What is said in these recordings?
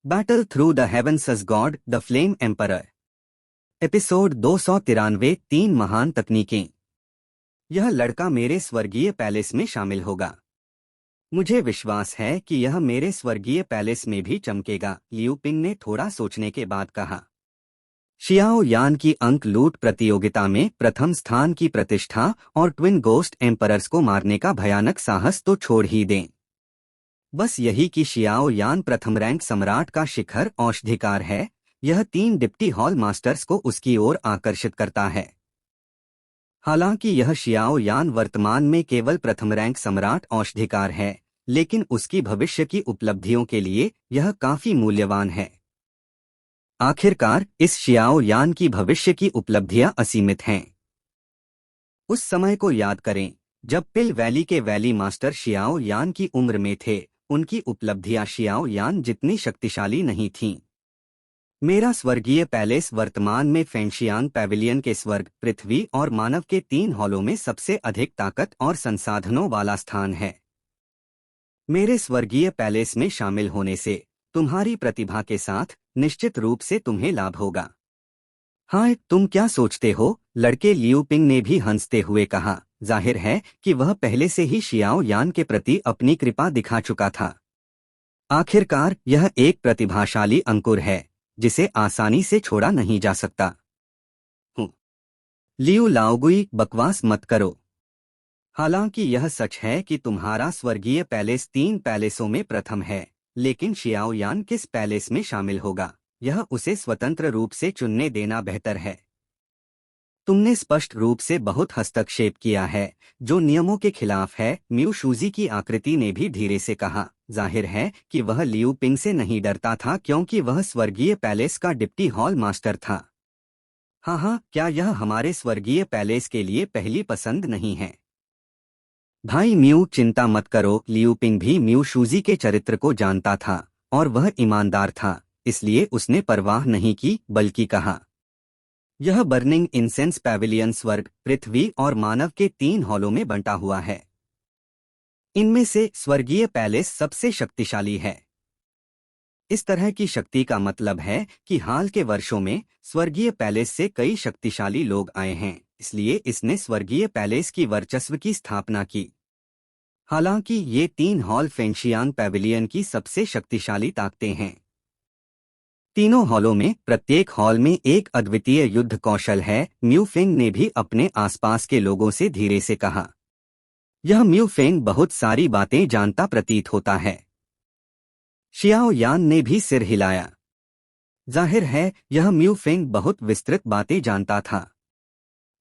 Battle through the heavens as god the flame emperor. Episode 293। तीन महान तकनीकें। यह लड़का मेरे स्वर्गीय पैलेस में शामिल होगा। मुझे विश्वास है कि यह मेरे स्वर्गीय पैलेस में भी चमकेगा, लियू पिंग ने थोड़ा सोचने के बाद कहा। शियाओ यान की अंक लूट प्रतियोगिता में प्रथम स्थान की प्रतिष्ठा और ट्विन गोस्ट एम्परर्स को मारने का भयानक साहस तो छोड़ ही दें। बस यही कि शियाओ यान प्रथम रैंक सम्राट का शिखर औषधिकार है। यह तीन डिप्टी हॉल मास्टर्स को उसकी ओर आकर्षित करता है। हालांकि यह शियाओ यान वर्तमान में केवल प्रथम रैंक सम्राट औषधिकार है, लेकिन उसकी भविष्य की उपलब्धियों के लिए यह काफी मूल्यवान है। आखिरकार इस शियाओ यान की भविष्य की उपलब्धियां असीमित हैं। उस समय को याद करें जब पिल वैली के वैली मास्टर शियाओ यान की उम्र में थे। उनकी उपलब्धियां शियाओ यान जितनी शक्तिशाली नहीं थीं। मेरा स्वर्गीय पैलेस वर्तमान में फेंशियांग पैविलियन के स्वर्ग, पृथ्वी और मानव के तीन हॉलों में सबसे अधिक ताकत और संसाधनों वाला स्थान है। मेरे स्वर्गीय पैलेस में शामिल होने से तुम्हारी प्रतिभा के साथ निश्चित रूप से तुम्हें लाभ होगा। हाँ, तुम क्या सोचते हो? लड़के लियू पिंग ने भी हंसते हुए कहा। जाहिर है कि वह पहले से ही शियाओ यान के प्रति अपनी कृपा दिखा चुका था। आखिरकार यह एक प्रतिभाशाली अंकुर है जिसे आसानी से छोड़ा नहीं जा सकता। लियू लाओगुई, बकवास मत करो। हालांकि यह सच है कि तुम्हारा स्वर्गीय पैलेस तीन पैलेसों में प्रथम है, लेकिन शियाओ यान किस पैलेस में शामिल होगा, यह उसे स्वतंत्र रूप से चुनने देना बेहतर है। तुमने स्पष्ट रूप से बहुत हस्तक्षेप किया है, जो नियमों के खिलाफ है, म्यू शूजी की आकृति ने भी धीरे से कहा। जाहिर है कि वह लियू पिंग से नहीं डरता था क्योंकि वह स्वर्गीय पैलेस का डिप्टी हॉल मास्टर था। हाँ, क्या यह हमारे स्वर्गीय पैलेस के लिए पहली पसंद नहीं है? भाई म्यू, चिंता मत करो। लियू पिंग भी म्यू शूजी के चरित्र को जानता था और वह ईमानदार था, इसलिए उसने परवाह नहीं की बल्कि कहा, यह बर्निंग इंसेंस पैविलियन स्वर्ग, पृथ्वी और मानव के तीन हॉलों में बंटा हुआ है। इनमें से स्वर्गीय पैलेस सबसे शक्तिशाली है। इस तरह की शक्ति का मतलब है कि हाल के वर्षों में स्वर्गीय पैलेस से कई शक्तिशाली लोग आए हैं, इसलिए इसने स्वर्गीय पैलेस की वर्चस्व की स्थापना की। हालांकि ये तीन हॉल फेंशियांग पैविलियन की सबसे शक्तिशाली ताकतें हैं। तीनों हॉलों में प्रत्येक हॉल में एक अद्वितीय युद्ध कौशल है। म्यू फेंग ने भी अपने आसपास के लोगों से धीरे से कहा। यह म्यू फेंग बहुत सारी बातें जानता प्रतीत होता है। शियाओ यान ने भी सिर हिलाया। जाहिर है यह म्यू फेंग बहुत विस्तृत बातें जानता था।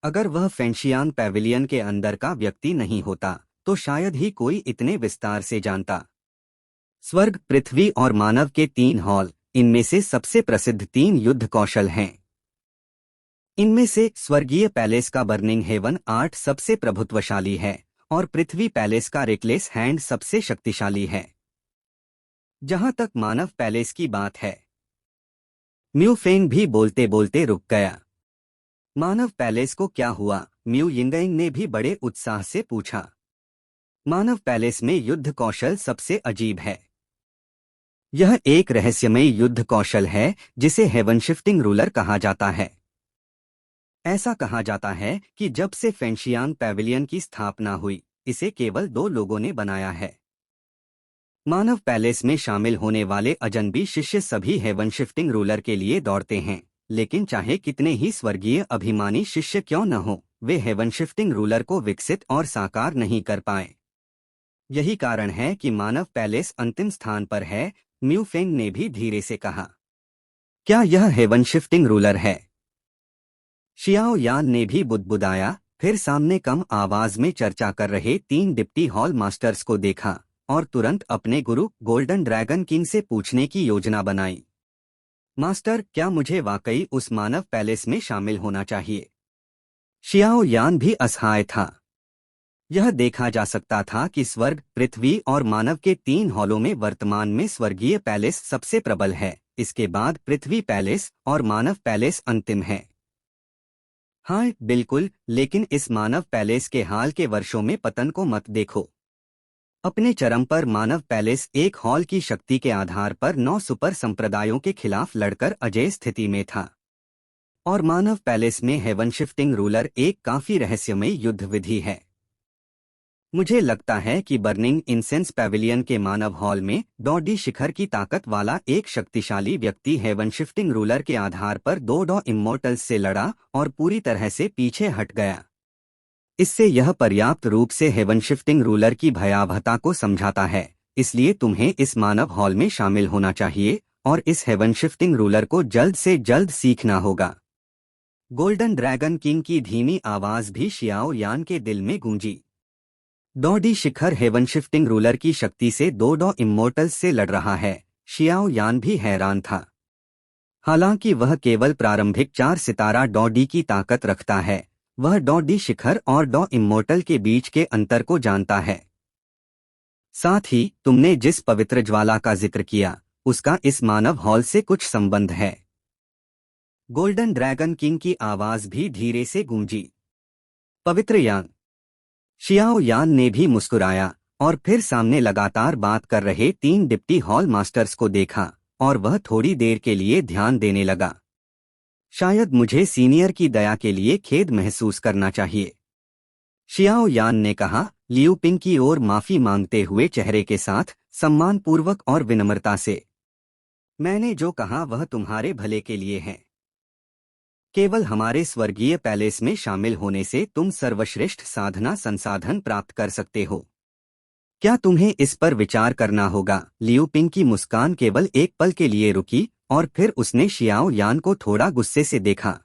अगर वह फेंशियांग पैविलियन के अंदर का व्यक्ति नहीं होता तो शायद ही कोई इतने विस्तार से जानता। स्वर्ग, पृथ्वी और मानव के तीन हॉल, इनमें से सबसे प्रसिद्ध तीन युद्ध कौशल हैं। इनमें से स्वर्गीय पैलेस का बर्निंग हेवन आर्ट सबसे प्रभुत्वशाली है और पृथ्वी पैलेस का रेकलेस हैंड सबसे शक्तिशाली है। जहां तक मानव पैलेस की बात है, म्यू फेंग भी बोलते बोलते रुक गया। मानव पैलेस को क्या हुआ? म्यू यिंगयिंग ने भी बड़े उत्साह से पूछा। मानव पैलेस में युद्ध कौशल सबसे अजीब है। यह एक रहस्यमय युद्ध कौशल है जिसे हेवन शिफ्टिंग रूलर कहा जाता है। ऐसा कहा जाता है कि जब से फेंशियांग पैविलियन की स्थापना हुई, इसे केवल दो लोगों ने बनाया है। मानव पैलेस में शामिल होने वाले अजनबी शिष्य सभी हेवन शिफ्टिंग रूलर के लिए दौड़ते हैं, लेकिन चाहे कितने ही स्वर्गीय अभिमानी शिष्य क्यों न हो, वे हेवन शिफ्टिंग रूलर को विकसित और साकार नहीं कर पाए। यही कारण है कि मानव पैलेस अंतिम स्थान पर है। म्यू फेंग ने भी धीरे से कहा। क्या यह हेवन शिफ्टिंग रूलर है? शियाओ यान ने भी बुदबुदाया, फिर सामने कम आवाज में चर्चा कर रहे तीन डिप्टी हॉल मास्टर्स को देखा और तुरंत अपने गुरु गोल्डन ड्रैगन किंग से पूछने की योजना बनाई। मास्टर, क्या मुझे वाकई उस मानव पैलेस में शामिल होना चाहिए? शियाओ यान भी असहाय था। यह देखा जा सकता था कि स्वर्ग, पृथ्वी और मानव के तीन हॉलों में वर्तमान में स्वर्गीय पैलेस सबसे प्रबल है। इसके बाद पृथ्वी पैलेस और मानव पैलेस अंतिम है। हाँ बिल्कुल, लेकिन इस मानव पैलेस के हाल के वर्षों में पतन को मत देखो। अपने चरम पर मानव पैलेस एक हॉल की शक्ति के आधार पर 9 सुपर संप्रदायों के खिलाफ लड़कर अजेय स्थिति में था। और मानव पैलेस में हेवन शिफ्टिंग रूलर एक काफी रहस्यमयी युद्ध विधि है। मुझे लगता है कि बर्निंग इंसेंस पैविलियन के मानव हॉल में डॉडी शिखर की ताकत वाला एक शक्तिशाली व्यक्ति हेवन शिफ्टिंग रूलर के आधार पर दो डॉ इमोर्टल्स से लड़ा और पूरी तरह से पीछे हट गया। इससे यह पर्याप्त रूप से हेवन शिफ्टिंग रूलर की भयावहता को समझाता है। इसलिए तुम्हें इस मानव हॉल में शामिल होना चाहिए और इस हेवन शिफ्टिंग रूलर को जल्द से जल्द सीखना होगा। गोल्डन ड्रैगन किंग की धीमी आवाज भी शियाओ यान के दिल में गूंजी। डॉडी शिखर हेवन शिफ्टिंग रूलर की शक्ति से दो डॉ इमोर्टल्स से लड़ रहा है। शियाओ यान भी हैरान था। हालांकि वह केवल प्रारंभिक 4 सितारा डॉडी की ताकत रखता है, वह डॉडी शिखर और डॉ इमोर्टल के बीच के अंतर को जानता है। साथ ही तुमने जिस पवित्र ज्वाला का जिक्र किया उसका इस मानव हॉल से कुछ संबंध है। गोल्डन ड्रैगन किंग की आवाज भी धीरे से गूंजी। पवित्र यान। शियाओ यान ने भी मुस्कुराया और फिर सामने लगातार बात कर रहे 3 डिप्टी हॉल मास्टर्स को देखा और वह थोड़ी देर के लिए ध्यान देने लगा। शायद मुझे सीनियर की दया के लिए खेद महसूस करना चाहिए, शियाओ यान ने कहा, लियू पिंग की ओर माफी मांगते हुए चेहरे के साथ, सम्मानपूर्वक और विनम्रता से। मैंने जो कहा वह तुम्हारे भले के लिए है। केवल हमारे स्वर्गीय पैलेस में शामिल होने से तुम सर्वश्रेष्ठ साधना संसाधन प्राप्त कर सकते हो। क्या तुम्हें इस पर विचार करना होगा? लियू पिंग की मुस्कान केवल एक पल के लिए रुकी और फिर उसने शियाओ यान को थोड़ा गुस्से से देखा।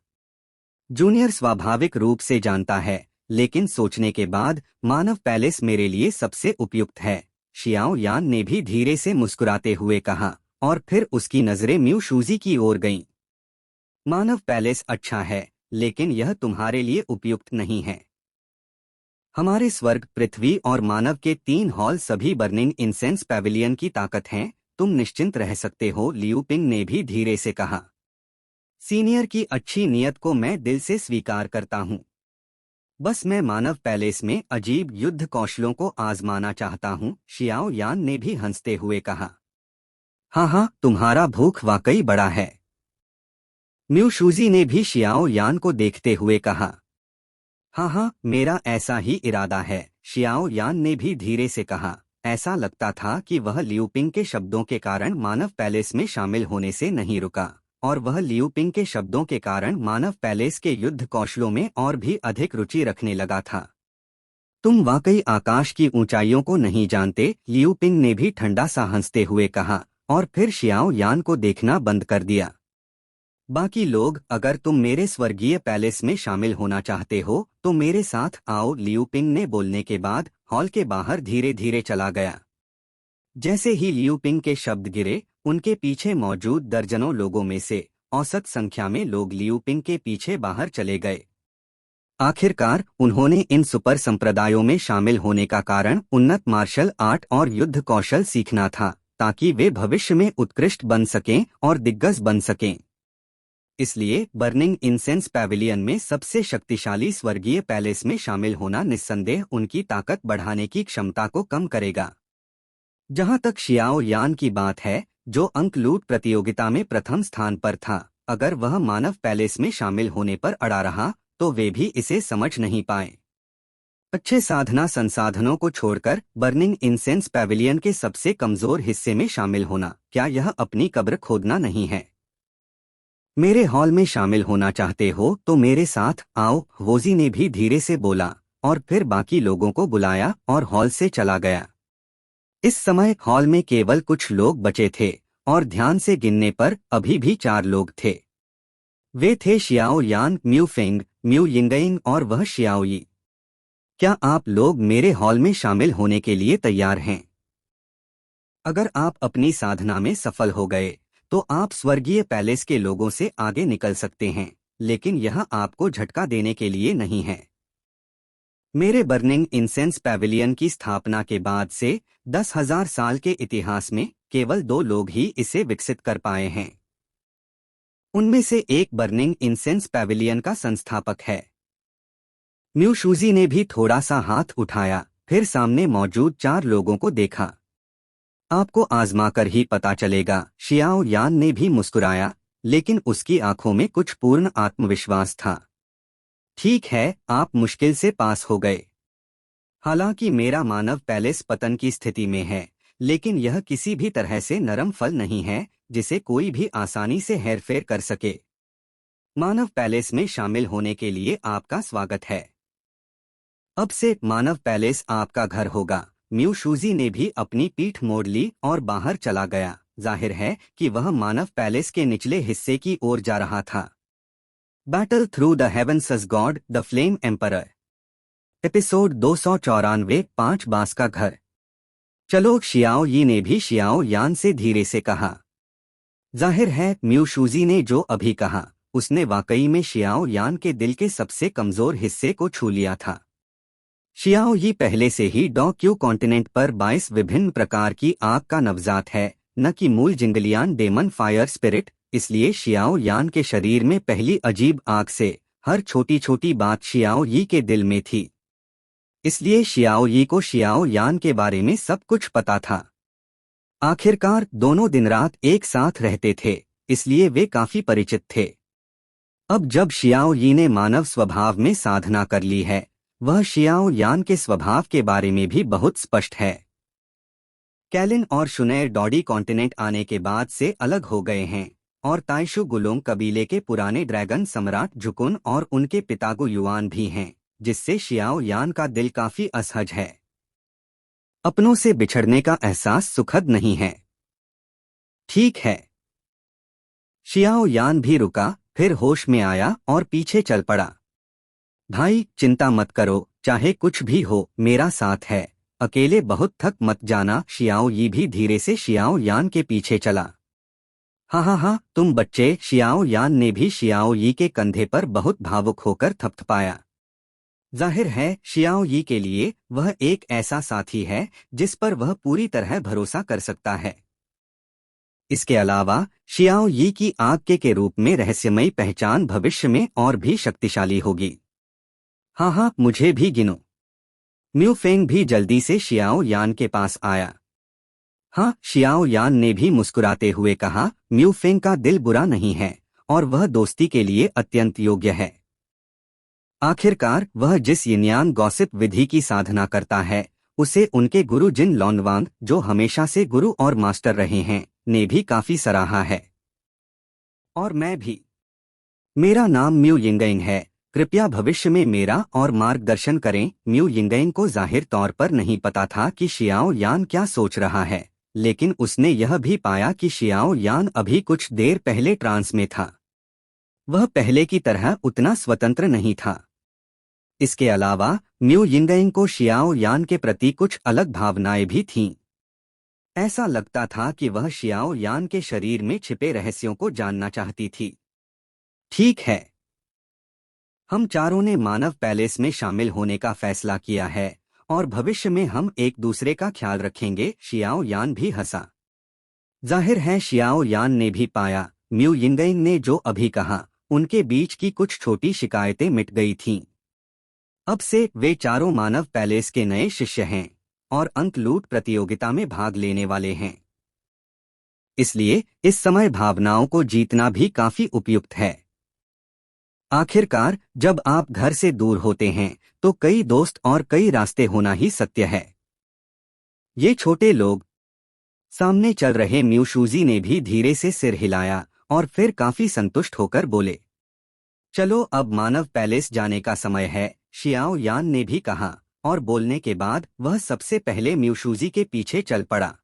जूनियर स्वाभाविक रूप से जानता है, लेकिन सोचने के बाद मानव पैलेस मेरे लिए सबसे उपयुक्त है, शियाओ यान ने भी धीरे से मुस्कुराते हुए कहा और फिर उसकी नजरें म्यू शूजी की ओर गईं। मानव पैलेस अच्छा है, लेकिन यह तुम्हारे लिए उपयुक्त नहीं है। हमारे स्वर्ग, पृथ्वी और मानव के 3 हॉल सभी बर्निंग इंसेंस पैविलियन की ताकत हैं, तुम निश्चिंत रह सकते हो, लियू पिंग ने भी धीरे से कहा। सीनियर की अच्छी नीयत को मैं दिल से स्वीकार करता हूँ। बस मैं मानव पैलेस में अजीब युद्ध कौशलों को आजमाना चाहता हूँ, शियाओ यान ने भी हंसते हुए कहा। हाँ, तुम्हारा भूख वाकई बड़ा है। म्यू शूजी ने भी शियाओ यान को देखते हुए कहा। हाँ, मेरा ऐसा ही इरादा है, शियाओ यान ने भी धीरे से कहा। ऐसा लगता था कि वह लियू पिंग के शब्दों के कारण मानव पैलेस में शामिल होने से नहीं रुका, और वह लियू पिंग के शब्दों के कारण मानव पैलेस के युद्ध कौशलों में और भी अधिक रुचि रखने लगा था। तुम वाकई आकाश की ऊंचाइयों को नहीं जानते, लियू पिंग ने भी ठंडा सा हंसते हुए कहा और फिर शियाओ यान को देखना बंद कर दिया। बाकी लोग, अगर तुम मेरे स्वर्गीय पैलेस में शामिल होना चाहते हो तो मेरे साथ आओ, लियू पिंग ने बोलने के बाद हॉल के बाहर धीरे धीरे चला गया। जैसे ही लियू पिंग के शब्द गिरे, उनके पीछे मौजूद दर्जनों लोगों में से औसत संख्या में लोग लियू पिंग के पीछे बाहर चले गए। आखिरकार उन्होंने इन सुपर संप्रदायों में शामिल होने का कारण उन्नत मार्शल आर्ट और युद्ध कौशल सीखना था, ताकि वे भविष्य में उत्कृष्ट बन सकें और दिग्गज बन सकें। इसलिए बर्निंग इंसेंस पैविलियन में सबसे शक्तिशाली स्वर्गीय पैलेस में शामिल होना निस्संदेह उनकी ताकत बढ़ाने की क्षमता को कम करेगा। जहां तक शियाओ यान की बात है, जो अंक लूट प्रतियोगिता में प्रथम स्थान पर था, अगर वह मानव पैलेस में शामिल होने पर अड़ा रहा तो वे भी इसे समझ नहीं पाए। अच्छे साधना संसाधनों को छोड़कर बर्निंग इंसेंस पैविलियन के सबसे कमजोर हिस्से में शामिल होना, क्या यह अपनी कब्र खोदना नहीं है? मेरे हॉल में शामिल होना चाहते हो तो मेरे साथ आओ, वोजी ने भी धीरे से बोला और फिर बाकी लोगों को बुलाया और हॉल से चला गया। इस समय हॉल में केवल कुछ लोग बचे थे और ध्यान से गिनने पर अभी भी 4 लोग थे। वे थे शियाओ यान, म्यू फेंग, म्यू यिंगइंग और वह शियाओ यी। क्या आप लोग मेरे हॉल में शामिल होने के लिए तैयार हैं? अगर आप अपनी साधना में सफल हो गए तो आप स्वर्गीय पैलेस के लोगों से आगे निकल सकते हैं, लेकिन यह आपको झटका देने के लिए नहीं है। मेरे बर्निंग इंसेंस पैविलियन की स्थापना के बाद से 10,000 साल के इतिहास में केवल 2 लोग ही इसे विकसित कर पाए हैं। उनमें से एक बर्निंग इंसेंस पैविलियन का संस्थापक है। म्यू शूजी ने भी थोड़ा सा हाथ उठाया फिर सामने मौजूद 4 लोगों को देखा। आपको आजमा कर ही पता चलेगा। शियाओ यान ने भी मुस्कुराया, लेकिन उसकी आंखों में कुछ पूर्ण आत्मविश्वास था। ठीक है, आप मुश्किल से पास हो गए। हालांकि मेरा मानव पैलेस पतन की स्थिति में है, लेकिन यह किसी भी तरह से नरम फल नहीं है जिसे कोई भी आसानी से हेरफेर कर सके। मानव पैलेस में शामिल होने के लिए आपका स्वागत है। अब से मानव पैलेस आपका घर होगा। म्यू शूजी ने भी अपनी पीठ मोड़ ली और बाहर चला गया। जाहिर है कि वह मानव पैलेस के निचले हिस्से की ओर जा रहा था। Battle through the heavens as god the flame emperor, episode 294, 5 बांस का घर। चलो, शियाओ यी ने भी शियाओ यान से धीरे से कहा। जाहिर है म्यू शूजी ने जो अभी कहा उसने वाकई में शियाओ यान के दिल के सबसे कमजोर हिस्से को छू लिया था। शियाओ यी पहले से ही डॉक्यू कॉन्टिनेंट पर 22 विभिन्न प्रकार की आग का नवजात है, न कि मूल जिंगलियान डेमन फायर स्पिरिट। इसलिए शियाओ यान के शरीर में पहली अजीब आग से हर छोटी छोटी बात शियाओ यी के दिल में थी। इसलिए शियाओ यी को शियाओ यान के बारे में सब कुछ पता था। आखिरकार दोनों दिन रात एक साथ रहते थे, इसलिए वे काफी परिचित थे। अब जब शियाओ यी ने मानव स्वभाव में साधना कर ली है, वह शियाओ यान के स्वभाव के बारे में भी बहुत स्पष्ट है। कैलिन और शुनैर डॉडी कॉन्टिनेंट आने के बाद से अलग हो गए हैं, और ताइशु गुलोंग कबीले के पुराने ड्रैगन सम्राट जुकुन और उनके पिता गु युआन भी हैं, जिससे शियाओ यान का दिल काफी असहज है। अपनों से बिछड़ने का एहसास सुखद नहीं है। ठीक है। शियाओ यान भी रुका, फिर होश में आया और पीछे चल पड़ा। भाई चिंता मत करो, चाहे कुछ भी हो मेरा साथ है, अकेले बहुत थक मत जाना। शियाओ यी भी धीरे से शियाओ यान के पीछे चला। हाँ, तुम बच्चे। शियाओ यान ने भी शियाओ यी के कंधे पर बहुत भावुक होकर थपथपाया। जाहिर है शियाओ यी के लिए वह एक ऐसा साथी है जिस पर वह पूरी तरह भरोसा कर सकता है। इसके अलावा शियाओ यी की आग के रूप में रहस्यमयी पहचान भविष्य में और भी शक्तिशाली होगी। हाँ, मुझे भी गिनो। म्यू फेंग भी जल्दी से शियाओ यान के पास आया। हाँ, शियाओ यान ने भी मुस्कुराते हुए कहा, म्यू फेंग का दिल बुरा नहीं है और वह दोस्ती के लिए अत्यंत योग्य है। आखिरकार वह जिस यिनयान गॉसिप विधि की साधना करता है, उसे उनके गुरु जिन लॉन्गवांग, जो हमेशा से गुरु और मास्टर रहे हैं, ने भी काफी सराहा है। और मैं भी। मेरा नाम म्यू यिंगएंग है, कृपया भविष्य में मेरा और मार्गदर्शन करें। म्यू यिंगएंग को जाहिर तौर पर नहीं पता था कि शियाओ यान क्या सोच रहा है, लेकिन उसने यह भी पाया कि शियाओ यान अभी कुछ देर पहले ट्रांस में था। वह पहले की तरह उतना स्वतंत्र नहीं था। इसके अलावा म्यू यिंगएंग को शियाओ यान के प्रति कुछ अलग भावनाएं भी थीं। ऐसा लगता था कि वह शियाओ यान के शरीर में छिपे रहस्यों को जानना चाहती थी। ठीक है, हम चारों ने मानव पैलेस में शामिल होने का फैसला किया है और भविष्य में हम एक दूसरे का ख्याल रखेंगे। शियाओ यान भी हंसा। जाहिर है शियाओ यान ने भी पाया म्यू यिंगएंग ने जो अभी कहा, उनके बीच की कुछ छोटी शिकायतें मिट गई थीं। अब से वे चारों मानव पैलेस के नए शिष्य हैं और अंक लूट प्रतियोगिता में भाग लेने वाले हैं। इसलिए इस समय भावनाओं को जीतना भी काफी उपयुक्त है। आखिरकार जब आप घर से दूर होते हैं तो कई दोस्त और कई रास्ते होना ही सत्य है। ये छोटे लोग। सामने चल रहे म्यू शूजी ने भी धीरे से सिर हिलाया और फिर काफी संतुष्ट होकर बोले, चलो अब मानव पैलेस जाने का समय है। शियाओ यान ने भी कहा, और बोलने के बाद वह सबसे पहले म्यू शूजी के पीछे चल पड़ा।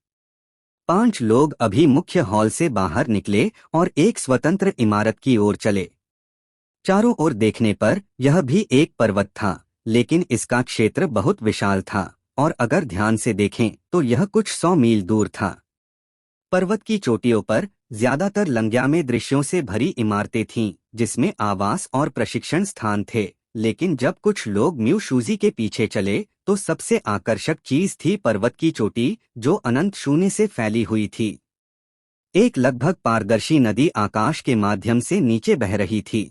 5 लोग अभी मुख्य हॉल से बाहर निकले और एक स्वतंत्र इमारत की ओर चले। चारों ओर देखने पर यह भी एक पर्वत था, लेकिन इसका क्षेत्र बहुत विशाल था और अगर ध्यान से देखें तो यह कुछ 100 मील दूर था। पर्वत की चोटियों पर ज्यादातर लंग्यामे दृश्यों से भरी इमारतें थीं, जिसमें आवास और प्रशिक्षण स्थान थे। लेकिन जब कुछ लोग म्यू शूजी के पीछे चले तो सबसे आकर्षक चीज थी पर्वत की चोटी, जो अनंत शून्य से फैली हुई थी। एक लगभग पारदर्शी नदी आकाश के माध्यम से नीचे बह रही थी।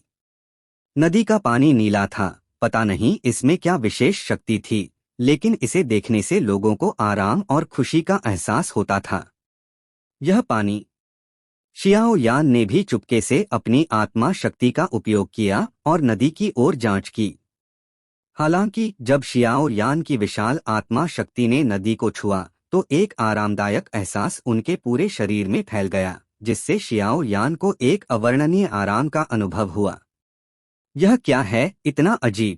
नदी का पानी नीला था। पता नहीं इसमें क्या विशेष शक्ति थी, लेकिन इसे देखने से लोगों को आराम और खुशी का एहसास होता था। यह पानी। शियाओ यान ने भी चुपके से अपनी आत्मा शक्ति का उपयोग किया और नदी की ओर जांच की। हालांकि जब शियाओ यान की विशाल आत्मा शक्ति ने नदी को छुआ तो एक आरामदायक एहसास उनके पूरे शरीर में फैल गया, जिससे शियाओ यान को एक अवर्णनीय आराम का अनुभव हुआ। यह क्या है, इतना अजीब?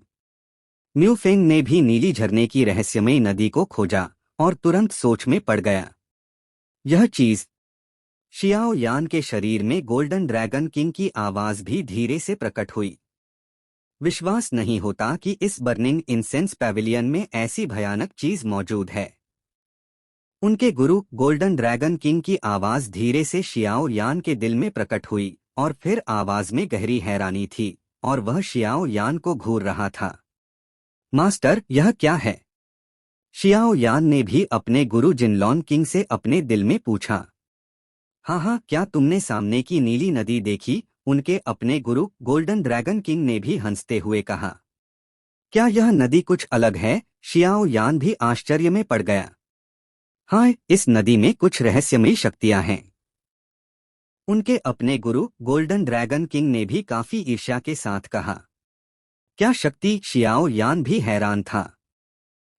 म्यू फेंग ने भी नीली झरने की रहस्यमयी नदी को खोजा और तुरंत सोच में पड़ गया। यह चीज। शियाओ यान के शरीर में गोल्डन ड्रैगन किंग की आवाज भी धीरे से प्रकट हुई। विश्वास नहीं होता कि इस बर्निंग इंसेंस पैविलियन में ऐसी भयानक चीज मौजूद है। उनके गुरु गोल्डन ड्रैगन किंग की आवाज धीरे से शियाओ यान के दिल में प्रकट हुई और फिर आवाज में गहरी हैरानी थी और वह शियाओ यान को घूर रहा था। मास्टर, यह क्या है? शियाओ यान ने भी अपने गुरु जिनलॉन किंग से अपने दिल में पूछा। हाँ, क्या तुमने सामने की नीली नदी देखी? उनके अपने गुरु गोल्डन ड्रैगन किंग ने भी हंसते हुए कहा। क्या यह नदी कुछ अलग है? शियाओ यान भी आश्चर्य में पड़ गया। हाँ, इस नदी में कुछ रहस्यमयी शक्तियां हैं। उनके अपने गुरु गोल्डन ड्रैगन किंग ने भी काफी ईर्ष्या के साथ कहा। क्या शक्ति? शियाओ यान भी हैरान था।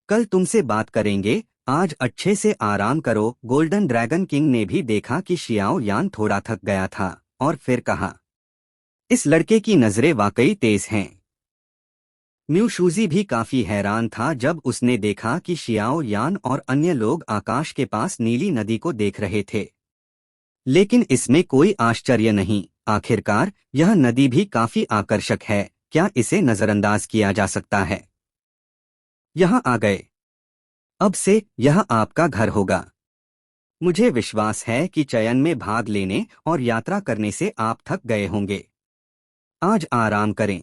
कल तुमसे बात करेंगे, आज अच्छे से आराम करो। गोल्डन ड्रैगन किंग ने भी देखा कि शियाओ यान थोड़ा थक गया था और फिर कहा, इस लड़के की नजरें वाकई तेज हैं। म्यू शूजी भी काफी हैरान था जब उसने देखा कि शियाओ यान और अन्य लोग आकाश के पास नीली नदी को देख रहे थे। लेकिन इसमें कोई आश्चर्य नहीं, आखिरकार यह नदी भी काफी आकर्षक है। क्या इसे नजरअंदाज किया जा सकता है? यहाँ आ गए। अब से यह आपका घर होगा। मुझे विश्वास है कि चयन में भाग लेने और यात्रा करने से आप थक गए होंगे। आज आराम करें।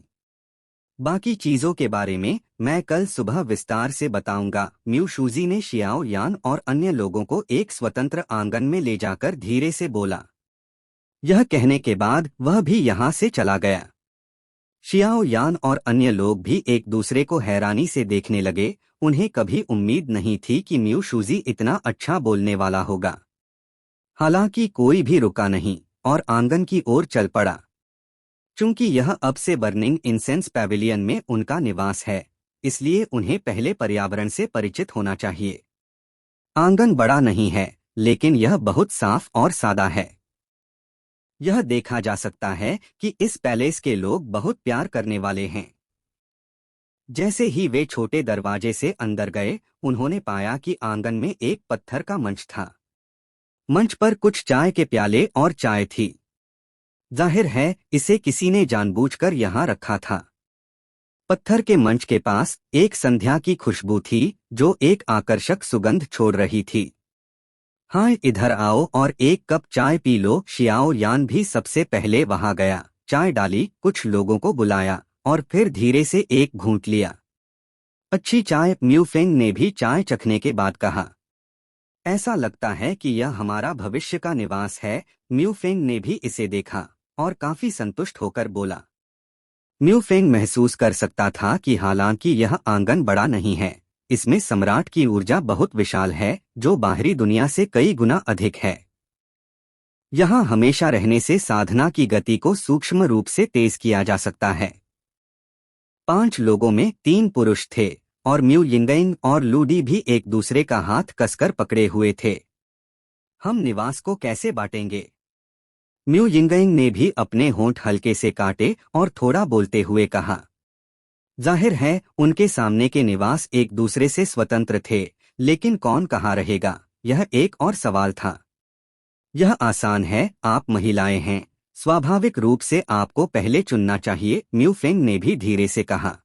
बाकी चीजों के बारे में मैं कल सुबह विस्तार से बताऊंगा। म्यू शूजी ने शियाओ यान और अन्य लोगों को एक स्वतंत्र आंगन में ले जाकर धीरे से बोला। यह कहने के बाद वह भी यहाँ से चला गया। शियाओ यान और अन्य लोग भी एक दूसरे को हैरानी से देखने लगे। उन्हें कभी उम्मीद नहीं थी कि म्यू शूजी इतना अच्छा बोलने वाला होगा। हालांकि कोई भी रुका नहीं और आंगन की ओर चल पड़ा। चूंकि यह अब से बर्निंग इंसेंस पैविलियन में उनका निवास है, इसलिए उन्हें पहले पर्यावरण से परिचित होना चाहिए। आंगन बड़ा नहीं है, लेकिन यह बहुत साफ और सादा है। यह देखा जा सकता है कि इस पैलेस के लोग बहुत प्यार करने वाले हैं। जैसे ही वे छोटे दरवाजे से अंदर गए, उन्होंने पाया कि आंगन में एक पत्थर का मंच था। मंच पर कुछ चाय के प्याले और चाय थी। जाहिर है इसे किसी ने जानबूझकर यहाँ रखा था। पत्थर के मंच के पास एक संध्या की खुशबू थी जो एक आकर्षक सुगंध छोड़ रही थी। हाँ, इधर आओ और एक कप चाय पी लो। शियाओ यान भी सबसे पहले वहां गया, चाय डाली, कुछ लोगों को बुलाया और फिर धीरे से एक घूंट लिया। अच्छी चाय, म्यू फेंग ने भी चाय चखने के बाद कहा। ऐसा लगता है कि यह हमारा भविष्य का निवास है। म्यू फेंग ने भी इसे देखा और काफी संतुष्ट होकर बोला। म्यू फेंग महसूस कर सकता था कि हालांकि यह आंगन बड़ा नहीं है, इसमें सम्राट की ऊर्जा बहुत विशाल है जो बाहरी दुनिया से कई गुना अधिक है। यहाँ हमेशा रहने से साधना की गति को सूक्ष्म रूप से तेज किया जा सकता है। 5 लोगों में 3 पुरुष थे और म्यू यिंगइंग और लूडी भी एक दूसरे का हाथ कसकर पकड़े हुए थे। हम निवास को कैसे बांटेंगे? म्यू यिंगइंग ने भी अपने होंठ हल्के से काटे और थोड़ा बोलते हुए कहा। जाहिर है उनके सामने के निवास एक दूसरे से स्वतंत्र थे, लेकिन कौन कहाँ रहेगा, यह एक और सवाल था। यह आसान है, आप महिलाएं हैं, स्वाभाविक रूप से आपको पहले चुनना चाहिए। म्यू फेंग ने भी धीरे से कहा।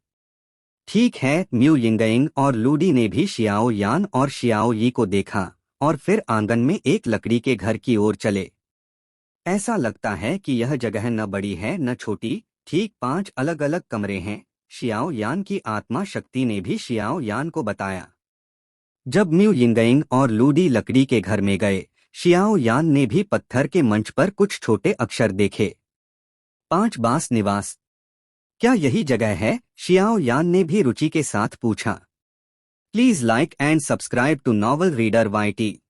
ठीक है। म्यू यिंगइंग और लूडी ने भी शियाओ यान और शियाओ यी को देखा और फिर आंगन में एक लकड़ी के घर की ओर चले। ऐसा लगता है कि यह जगह न बड़ी है न छोटी, ठीक 5 अलग अलग कमरे हैं। शियाओ यान की आत्मा शक्ति ने भी शियाओ यान को बताया। जब म्यू यिंगइंग और लूडी लकड़ी के घर में गए, शियाओ यान ने भी पत्थर के मंच पर कुछ छोटे अक्षर देखे। 5 बास निवास। क्या यही जगह है? शियाओ यान ने भी रुचि के साथ पूछा। Please like and subscribe to Novel Reader YT.